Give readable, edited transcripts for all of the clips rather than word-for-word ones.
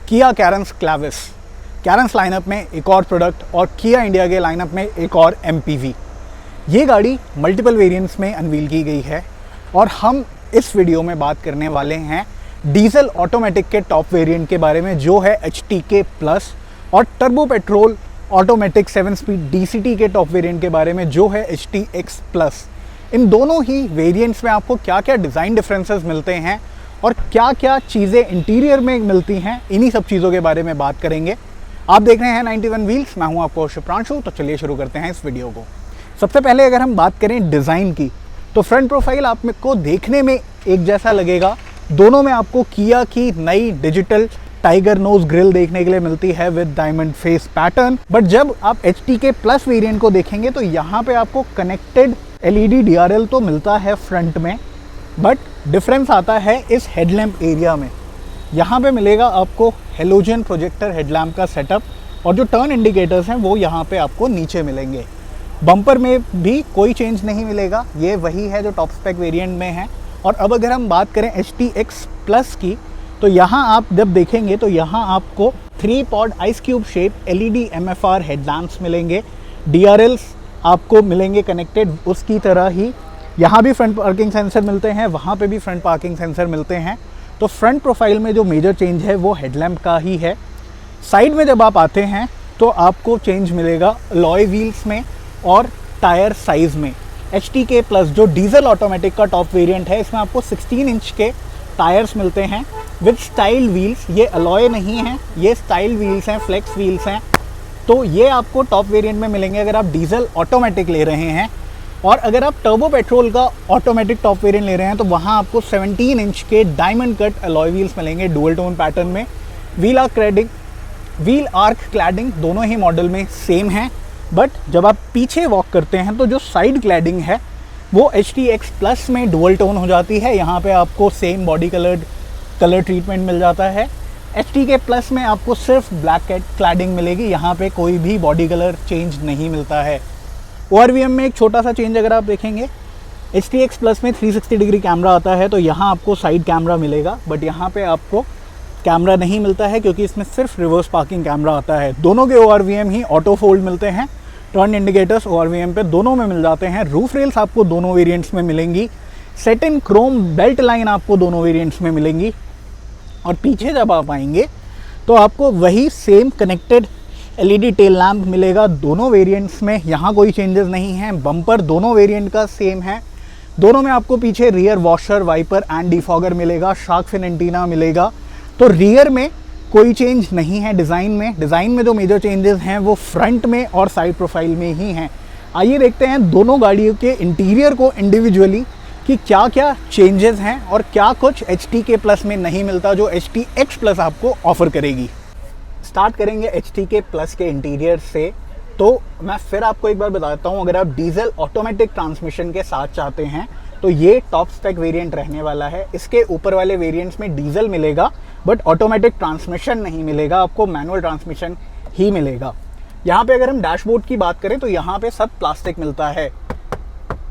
किया Carens क्लाविस। Carens lineup में एक और प्रोडक्ट और किया इंडिया के लाइनअप में एक और एमपीवी। ये गाड़ी मल्टीपल वेरिएंट्स में अनवील की गई है और हम इस वीडियो में बात करने वाले हैं डीजल ऑटोमेटिक के टॉप वेरिएंट के बारे में, जो है HTK प्लस, और turbo petrol automatic 7 speed DCT के टॉप वेरिएंट के बारे में, जो है HTX प्लस। इन दोनों ही वेरिएंट्स में आपको क्या क्या डिज़ाइन डिफरेंसेस मिलते हैं और क्या क्या चीज़ें इंटीरियर में मिलती हैं, इन्हीं सब चीज़ों के बारे में बात करेंगे। आप देख रहे हैं 91 व्हील्स, मैं हूं आपको शुभ्रांशु। तो चलिए शुरू करते हैं इस वीडियो को। सबसे पहले अगर हम बात करें डिज़ाइन की, तो फ्रंट प्रोफाइल आपको देखने में एक जैसा लगेगा। दोनों में आपको किया की नई डिजिटल टाइगर नोज ग्रिल देखने के लिए मिलती है with diamond face pattern. But जब आप HTK प्लस वेरिएंट को देखेंगे तो यहाँ पे आपको कनेक्टेड LED DRL तो मिलता है फ्रंट में, बट डिफरेंस आता है इस हेडलैम्प एरिया में। यहाँ पे मिलेगा आपको हेलोजन प्रोजेक्टर हेडलैम्प का सेटअप, और जो टर्न इंडिकेटर्स हैं वो यहाँ पे आपको नीचे मिलेंगे। बम्पर में भी कोई चेंज नहीं मिलेगा, ये वही है जो टॉप स्पेक वेरिएंट में है। और अब अगर हम बात करें HTX प्लस की, तो यहाँ आप जब देखेंगे तो यहाँ आपको 3 pod ice cube shape LED MFR headlamps मिलेंगे। DRLs आपको मिलेंगे कनेक्टेड उसकी तरह ही। यहाँ भी फ्रंट पार्किंग सेंसर मिलते हैं, वहाँ पे भी फ्रंट पार्किंग सेंसर मिलते हैं। तो फ्रंट प्रोफाइल में जो मेजर चेंज है वो हेडलैम्प का ही है। साइड में जब आप आते हैं तो आपको चेंज मिलेगा अलॉय व्हील्स में और टायर साइज़ में। HTK प्लस जो डीजल ऑटोमेटिक का टॉप वेरिएंट है, इसमें आपको 16 इंच के टायर्स मिलते हैं विद स्टाइल व्हील्स। ये अलॉय नहीं है, ये स्टाइल व्हील्स हैं, फ्लेक्स व्हील्स हैं। तो ये आपको टॉप वेरिएंट में मिलेंगे अगर आप डीजल ऑटोमेटिक ले रहे हैं। और अगर आप टर्बो पेट्रोल का ऑटोमेटिक टॉप वेरिएंट ले रहे हैं तो वहाँ आपको 17 इंच के डायमंड कट अलॉय व्हील्स मिलेंगे डुअल टोन पैटर्न में। व्हील आर्क क्लैडिंग दोनों ही मॉडल में सेम है, बट जब आप पीछे वॉक करते हैं तो जो साइड क्लैडिंग है वो HTX प्लस में डुअल टोन हो जाती है। यहाँ पे आपको सेम बॉडी कलर ट्रीटमेंट मिल जाता है। HTK प्लस में आपको सिर्फ ब्लैक क्लैडिंग मिलेगी, यहाँ पे कोई भी बॉडी कलर चेंज नहीं मिलता है। ORVM में एक छोटा सा चेंज अगर आप देखेंगे, HTX प्लस में 360 डिग्री कैमरा आता है, तो यहाँ आपको साइड कैमरा मिलेगा, बट यहाँ पे आपको कैमरा नहीं मिलता है क्योंकि इसमें सिर्फ रिवर्स पार्किंग कैमरा आता है। दोनों के ORVM ही ऑटो फोल्ड मिलते हैं। टर्न इंडिकेटर्स ORVM पे दोनों में मिल जाते हैं। रूफ रेल्स आपको दोनों वेरिएंट्स में मिलेंगी। सेट इन क्रोम बेल्ट लाइन आपको दोनों वेरिएंट्स में मिलेंगी। और पीछे जब आप आएंगे तो आपको वही same connected LED tail lamp मिलेगा दोनों वेरिएंट्स में। यहाँ कोई चेंजेस नहीं है। बम्पर दोनों वेरिएंट का सेम है। दोनों में आपको पीछे rear washer, wiper and defogger मिलेगा। शार्क फिन एंटीना मिलेगा। तो रियर में कोई चेंज नहीं है। डिज़ाइन में जो मेजर चेंजेस हैं वो फ्रंट में और साइड प्रोफाइल में ही हैं। आइए देखते हैं दोनों गाड़ियों के इंटीरियर को इंडिविजुअली कि क्या क्या चेंजेस हैं और क्या कुछ HTK प्लस में नहीं मिलता जो HTX प्लस आपको ऑफर करेगी। स्टार्ट करेंगे HTK प्लस के इंटीरियर से। तो मैं फिर आपको एक बार बता देता हूँ, अगर आप डीजल ऑटोमेटिक ट्रांसमिशन के साथ चाहते हैं तो ये टॉप स्पेक वेरिएंट रहने वाला है। इसके ऊपर वाले वेरिएंट्स में डीजल मिलेगा बट ऑटोमेटिक ट्रांसमिशन नहीं मिलेगा, आपको मैनुअल ट्रांसमिशन ही मिलेगा। यहाँ पे अगर हम डैशबोर्ड की बात करें तो यहाँ पे सब प्लास्टिक मिलता है।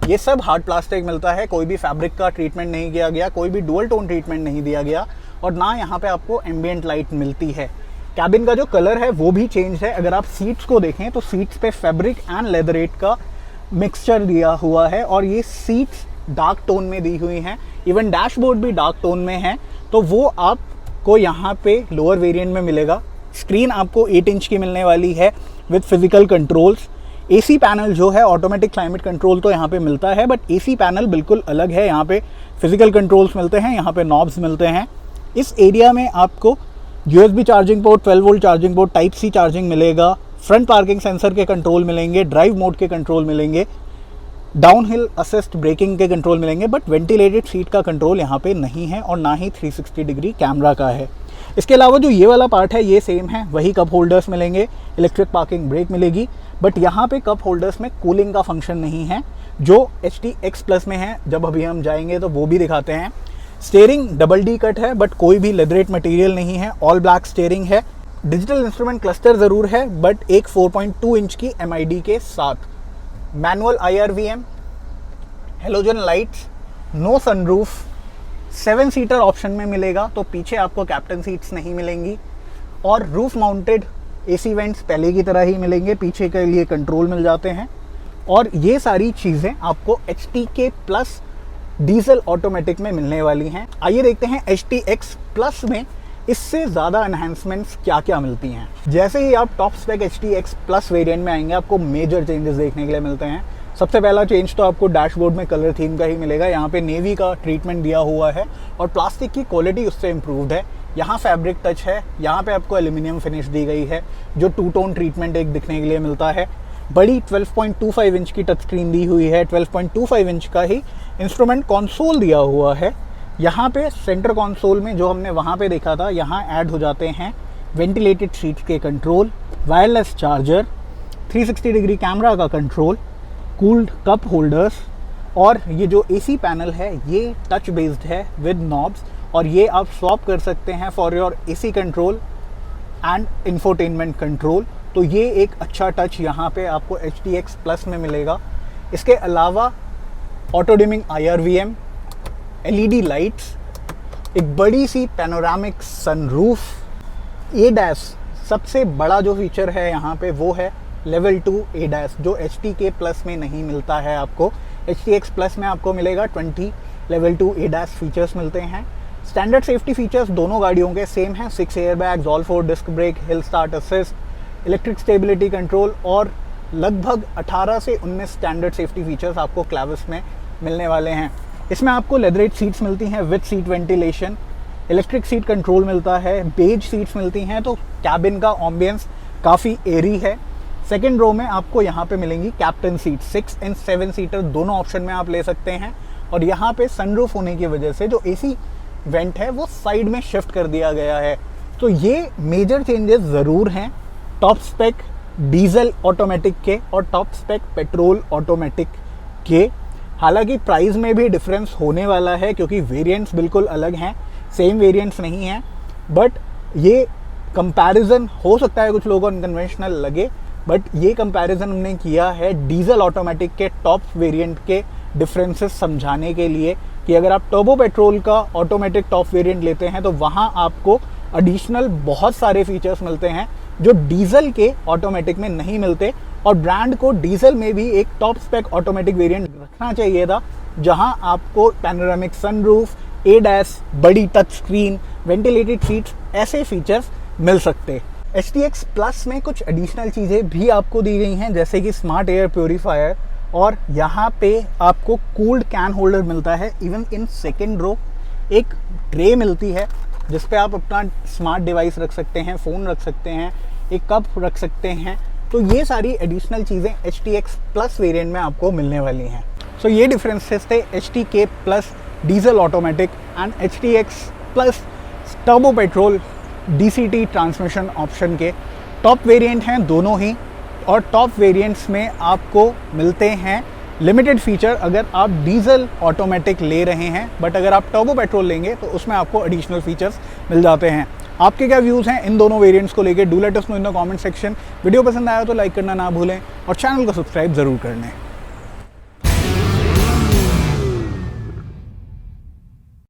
ये सब हार्ड प्लास्टिक मिलता है, कोई भी फैब्रिक का ट्रीटमेंट नहीं किया गया, कोई भी डुअल टोन ट्रीटमेंट नहीं दिया गया, और ना यहाँ पे आपको एम्बियंट लाइट मिलती है। कैबिन का जो कलर है वो भी चेंज है। अगर आप सीट्स को देखें तो सीट्स पे फैब्रिक एंड लेदरेट का मिक्सचर दिया हुआ है और ये सीट्स डार्क टोन में दी हुई हैं। इवन डैशबोर्ड भी डार्क टोन में है, तो वो आपको यहाँ पे लोअर वेरिएंट में मिलेगा। स्क्रीन आपको 8 इंच की मिलने वाली है with physical controls. AC panel जो है ऑटोमेटिक क्लाइमेट कंट्रोल तो यहाँ पे मिलता है, बट AC पैनल बिल्कुल अलग है। यहाँ पे फिजिकल कंट्रोल्स मिलते हैं, यहाँ पे नॉब्स मिलते हैं। इस एरिया में आपको USB charging port, 12 volt charging port, type C charging मिलेगा। फ्रंट पार्किंग सेंसर के कंट्रोल मिलेंगे, ड्राइव मोड के कंट्रोल मिलेंगे, डाउनहिल असिस्ट ब्रेकिंग के कंट्रोल मिलेंगे, बट वेंटिलेटेड सीट का कंट्रोल यहाँ पे नहीं है और ना ही 360 डिग्री कैमरा का है। इसके अलावा जो ये वाला पार्ट है ये सेम है, वही कप होल्डर्स मिलेंगे, इलेक्ट्रिक पार्किंग ब्रेक मिलेगी, बट यहाँ पे कप होल्डर्स में कूलिंग का फंक्शन नहीं है जो HTX प्लस में है। जब अभी हम जाएंगे तो वो भी दिखाते हैं। स्टीयरिंग डबल D कट है, बट कोई भी लेदरेट मटेरियल नहीं है, ऑल ब्लैक स्टीयरिंग है। डिजिटल इंस्ट्रूमेंट क्लस्टर ज़रूर है, बट एक 4.2 इंच की MID के साथ। Manual IRVM, halogen lights, no sunroof, 7 seater option में मिलेगा, तो पीछे आपको कैप्टन सीट्स नहीं मिलेंगी। और रूफ माउंटेड एसी वेंट्स पहले की तरह ही मिलेंगे, पीछे के लिए कंट्रोल मिल जाते हैं। और ये सारी चीज़ें आपको HTK प्लस डीजल ऑटोमेटिक में मिलने वाली हैं। आइए देखते हैं HTX प्लस में इससे ज़्यादा एनहांसमेंट्स क्या क्या मिलती हैं। जैसे ही आप top spec HTX plus variant में आएंगे, आपको मेजर चेंजेस देखने के लिए मिलते हैं। सबसे पहला चेंज तो आपको डैशबोर्ड में कलर थीम का ही मिलेगा। यहाँ पे नेवी का ट्रीटमेंट दिया हुआ है और प्लास्टिक की क्वालिटी उससे इम्प्रूव्ड है। यहाँ फैब्रिक टच है, यहाँ पे आपको एल्यूमिनियम फिनिश दी गई है, जो टू टोन ट्रीटमेंट एक दिखने के लिए मिलता है। बड़ी 12.25 इंच की टच स्क्रीन दी हुई है, 12.25 इंच का ही इंस्ट्रूमेंट कंसोल दिया हुआ है। यहाँ पे सेंटर कंसोल में जो हमने वहाँ पे देखा था, यहाँ ऐड हो जाते हैं वेंटिलेटेड सीट्स के control, wireless charger, 360 degree camera का कंट्रोल, कूल्ड कप होल्डर्स, और ये जो एसी पैनल है ये टच बेस्ड है विद नॉब्स, और ये आप स्वैप कर सकते हैं for your AC control and infotainment control. तो ये एक अच्छा टच यहाँ पे आपको HTX प्लस में मिलेगा। इसके अलावा auto dimming IRVM, LED lights, एक बड़ी सी पैनोरामिक सनरूफ, ADAS सबसे बड़ा जो फीचर है यहाँ पे वो है लेवल 2 ADAS, जो HTK प्लस में नहीं मिलता है आपको। HTX प्लस में आपको मिलेगा 20 लेवल 2 ADAS फीचर्स मिलते हैं। स्टैंडर्ड सेफ्टी फीचर्स दोनों गाड़ियों के सेम हैं, 6 airbags, all 4 disc brake, hill start assist, electric stability control, और लगभग 18 से 19 स्टैंडर्ड सेफ्टी फीचर्स आपको क्लाविस में मिलने वाले हैं। इसमें आपको लेदरेट सीट्स मिलती हैं with seat ventilation, electric seat control मिलता है, बेज सीट्स मिलती हैं, तो कैबिन का एम्बियंस काफ़ी एरी है। सेकेंड रो में आपको यहाँ पे मिलेंगी कैप्टन सीट, 6 एंड 7 सीटर दोनों ऑप्शन में आप ले सकते हैं। और यहाँ पे सनरूफ होने की वजह से जो एसी वेंट है वो साइड में शिफ्ट कर दिया गया है। तो ये मेजर चेंजेस ज़रूर हैं टॉप स्पेक डीजल ऑटोमेटिक के और टॉप स्पेक पेट्रोल ऑटोमेटिक के। हालांकि प्राइस में भी डिफरेंस होने वाला है क्योंकि वेरिएंट्स बिल्कुल अलग हैं, सेम वेरिएंट्स नहीं हैं, बट ये कंपैरिजन हो सकता है कुछ लोगों को अनकन्वेंशनल लगे, बट ये कंपैरिजन हमने किया है डीजल ऑटोमेटिक के टॉप वेरिएंट के डिफरेंसेस समझाने के लिए कि अगर आप टर्बो पेट्रोल का ऑटोमेटिक टॉप वेरिएंट लेते हैं तो वहाँ आपको एडिशनल बहुत सारे फीचर्स मिलते हैं जो डीजल के ऑटोमेटिक में नहीं मिलते। और ब्रांड को डीजल में भी एक टॉप स्पेक ऑटोमेटिक वेरिएंट रखना चाहिए था, जहां आपको पैनोरामिक सनरूफ, ADAS, बड़ी टच स्क्रीन, वेंटिलेटेड सीट्स, ऐसे फीचर्स मिल सकते। HTX प्लस में कुछ एडिशनल चीज़ें भी आपको दी गई हैं, जैसे कि स्मार्ट एयर प्योरीफायर, और यहाँ पे आपको कूल्ड कैन होल्डर मिलता है। इवन इन सेकेंड रो एक ट्रे मिलती है जिस पे आप अपना स्मार्ट डिवाइस रख सकते हैं, फ़ोन रख सकते हैं, एक कप रख सकते हैं। तो ये सारी एडिशनल चीज़ें HTX प्लस वेरिएंट में आपको मिलने वाली हैं। सो ये डिफरेंसेस थे HTK plus diesel automatic and HTX plus turbo petrol DCT transmission option के। टॉप वेरिएंट हैं दोनों ही, और टॉप वेरिएंट्स में आपको मिलते हैं लिमिटेड फीचर अगर आप डीजल ऑटोमेटिक ले रहे हैं, बट अगर आप टर्बो पेट्रोल लेंगे तो उसमें आपको एडिशनल फीचर्स मिल जाते हैं। आपके क्या व्यूज़ हैं इन दोनों वेरिएंट्स को लेके? Do let us know in the comment section. Video पसंद आया तो लाइक करना ना भूलें और चैनल को सब्सक्राइब ज़रूर कर लें।